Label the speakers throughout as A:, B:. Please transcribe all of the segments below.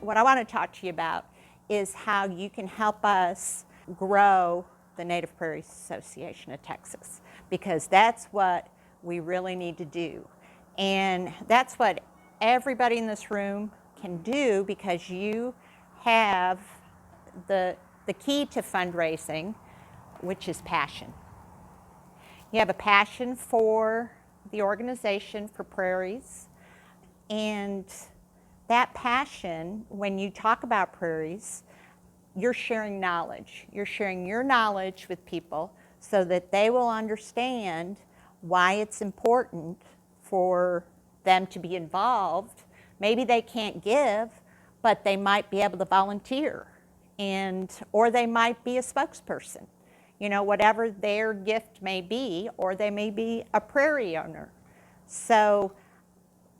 A: What I want to talk to you about is how you can help us grow the Native Prairies Association of Texas, because that's what we really need to do. And that's what everybody in this room can do, because you have the key to fundraising, which is passion. You have a passion for the organization, for prairies, and that passion, when you talk about prairies, you're sharing knowledge. You're sharing your knowledge with people so that they will understand why it's important for them to be involved. Maybe they can't give, but they might be able to volunteer, or they might be a spokesperson, whatever their gift may be, or they may be a prairie owner. So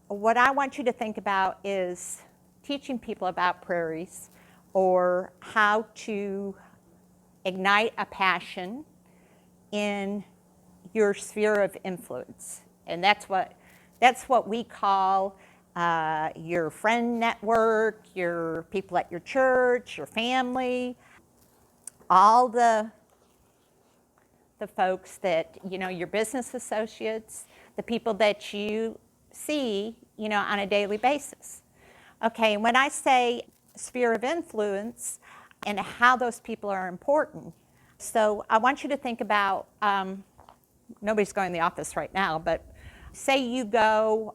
A: what I want you to think about is teaching people about prairies, or how to ignite a passion in your sphere of influence. And that's what we call your friend network, your people at your church, your family, all the folks that, your business associates, the people that you see, on a daily basis. Okay, and when I say sphere of influence and how those people are important, so I want you to think about, nobody's going to the office right now, but say you go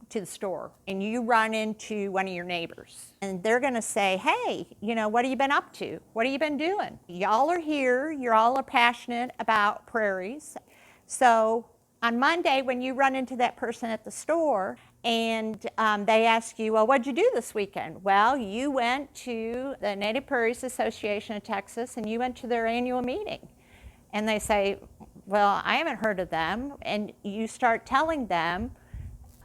A: to the store and you run into one of your neighbors, and they're going to say, hey, what have you been up to? What have you been doing? Y'all are here. You all are passionate about prairies. So on Monday, when you run into that person at the store and they ask you, well, what'd you do this weekend? Well, you went to the Native Prairies Association of Texas and you went to their annual meeting. And they say, well, I haven't heard of them. And you start telling them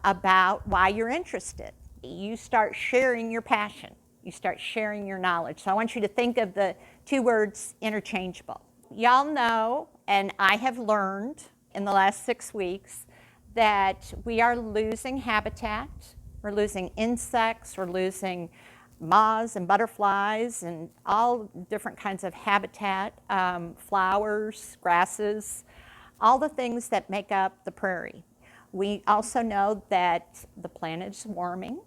A: about why you're interested. You start sharing your passion. You start sharing your knowledge. So I want you to think of the two words interchangeable. Y'all know, and I have learned in the last 6 weeks, that we are losing habitat. We're losing insects. We're losing moths and butterflies and all different kinds of habitat, flowers, grasses, all the things that make up the prairie. We also know that the planet is warming,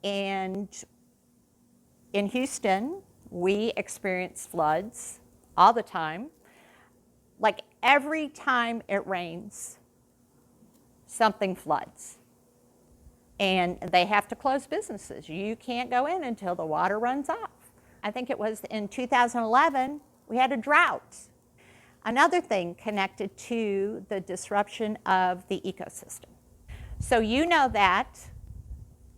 A: and in Houston, we experience floods all the time. Like every time it rains, something floods. And they have to close businesses. You can't go in until the water runs off. I think it was in 2011, we had a drought. Another thing connected to the disruption of the ecosystem. So you know that,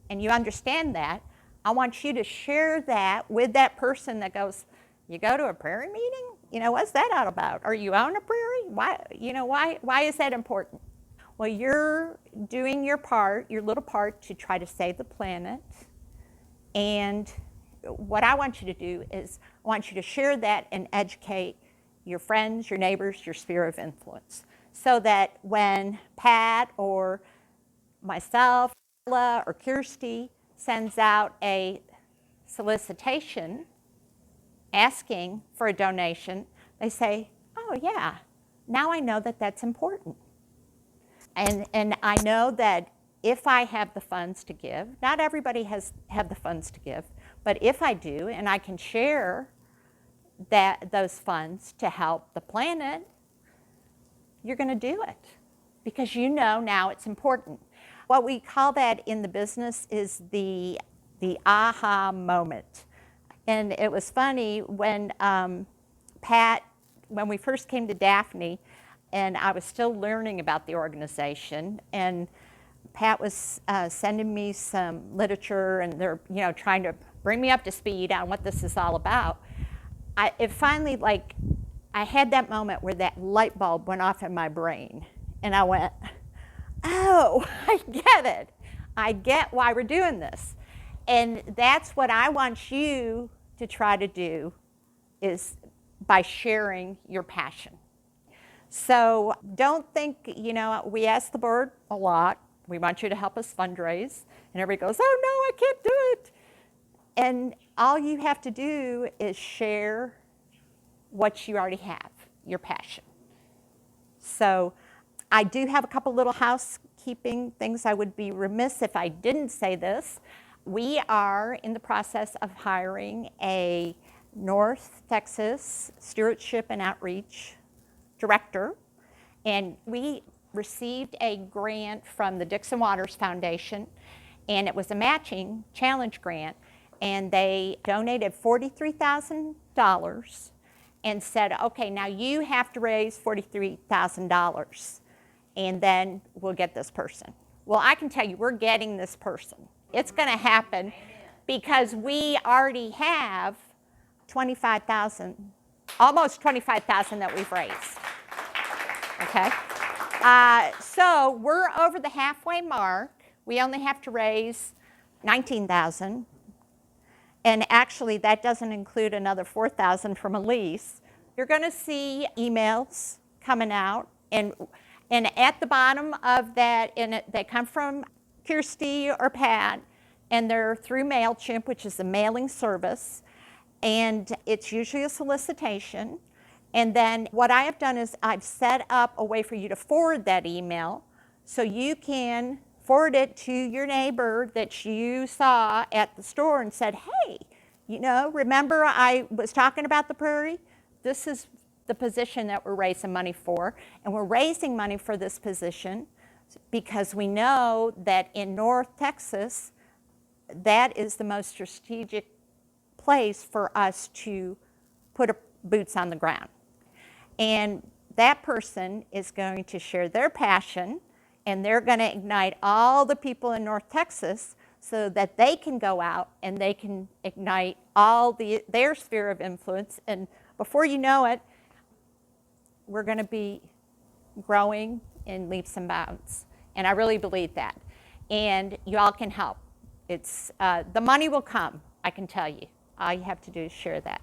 A: and you understand that. I want you to share that with that person that goes, you go to a prairie meeting? What's that all about? Are you on a prairie? Why is that important? Well, you're doing your part, your little part, to try to save the planet. And what I want you to do is I want you to share that and educate your friends, your neighbors, your sphere of influence, so that when Pat or myself, Marla, or Kirsty sends out a solicitation asking for a donation, they say, oh yeah, now I know that that's important. And I know that if I have the funds to give, not everybody have the funds to give, but if I do, and I can share those funds to help the planet, you're going to do it, because now it's important. What we call that in the business is the aha moment. And it was funny when Pat, when we first came to Daphne, and I was still learning about the organization, and Pat was sending me some literature, and they're trying to bring me up to speed on what this is all about. It finally, I had that moment where that light bulb went off in my brain, and I went, oh, I get it. I get why we're doing this. And that's what I want you to try to do, is by sharing your passion. So don't think, we ask the board a lot, we want you to help us fundraise, and everybody goes, oh no, I can't do it. And all you have to do is share what you already have, your passion. So I do have a couple little housekeeping things. I would be remiss if I didn't say this. We are in the process of hiring a North Texas Stewardship and Outreach Director, and we received a grant from the Dixon Waters Foundation, and it was a matching challenge grant, and they donated $43,000 and said, okay, now you have to raise $43,000 and then we'll get this person. Well, I can tell you, we're getting this person. It's going to happen because we already have 25,000, almost 25,000 that we've raised. Okay? So we're over the halfway mark. We only have to raise 19,000. And actually, that doesn't include another 4,000 from a lease. You're going to see emails coming out, and at the bottom of that, they come from Kirsty or Pat, and they're through MailChimp, which is a mailing service, and it's usually a solicitation. And then what I have done is I've set up a way for you to forward that email, so you can forward it to your neighbor that you saw at the store and said, hey, you know, remember I was talking about the Prairie? This is the position that we're raising money for. And we're raising money for this position because we know that in North Texas, that is the most strategic place for us to put boots on the ground. And that person is going to share their passion, and they're going to ignite all the people in North Texas so that they can go out and they can ignite all their sphere of influence. And before you know it, we're going to be growing in leaps and bounds. And I really believe that. And you all can help. The money will come, I can tell you. All you have to do is share that.